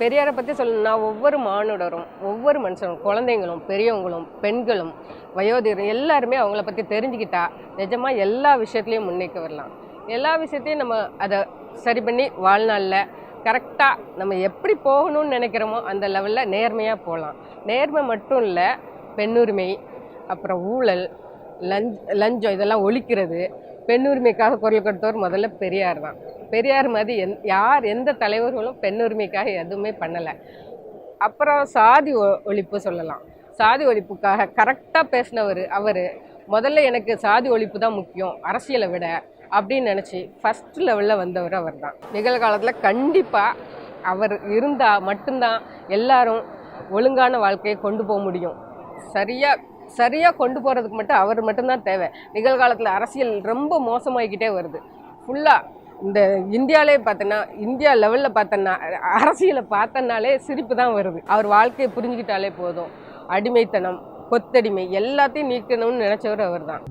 பெரியாரை பற்றி சொல்லணும்னா ஒவ்வொரு மானுடரும் ஒவ்வொரு மனுஷனும் குழந்தைங்களும் பெரியவங்களும் பெண்களும் வயோதிகரும் எல்லாருமே அவங்கள பற்றி தெரிஞ்சுக்கிட்டா நிஜமாக எல்லா விஷயத்துலையும் முன்னேற்க வரலாம். எல்லா விஷயத்தையும் நம்ம அதை சரி பண்ணி வாழ்நாளில் கரெக்டாக நம்ம எப்படி போகணும்னு நினைக்கிறோமோ அந்த லெவலில் நேர்மையாக போகலாம். நேர்மை மட்டும் இல்லை, பெண்ணுரிமை, அப்புறம் ஊழல், லஞ்சம் இதெல்லாம் ஒழிக்கிறது. பெண்ணுரிமைக்காக குரல் கொடுத்தவர் முதல்ல பெரியார் தான். பெரியார் மாதிரி யார் எந்த தலைவர்களும் பெண்ணுரிமைக்காக எதுவுமே பண்ணலை. அப்புறம் சாதி ஒழிப்பு சொல்லலாம். சாதி ஒழிப்புக்காக கரெக்டாக பேசினவர் அவர். முதல்ல எனக்கு சாதி ஒழிப்பு தான் முக்கியம் அரசியலை விட அப்படின்னு நினச்சி ஃபஸ்ட் லெவலில் வந்தவர் அவர் தான். நிகழ்காலத்தில் கண்டிப்பாக அவர் இருந்தால் மட்டும்தான் எல்லாரும் ஒழுங்கான வாழ்க்கையை கொண்டு போக முடியும். சரியாக கொண்டு போகிறதுக்கு மட்டும் அவர் மட்டும்தான் தேவை. நிகழ்காலத்தில் அரசியல் ரொம்ப மோசமாகிக்கிட்டே வருது. ஃபுல்லாக இந்த இந்தியாவிலே பார்த்தோன்னா, இந்தியா லெவலில் பார்த்தோன்னா அரசியலை பார்த்தனாலே சிரிப்பு தான் வருது. அவர் வாழ்க்கையை புரிஞ்சுக்கிட்டாலே போதும். அடிமைத்தனம், கொத்தடிமை எல்லாத்தையும் நீக்கணும்னு நினச்சவர் அவர் தான்.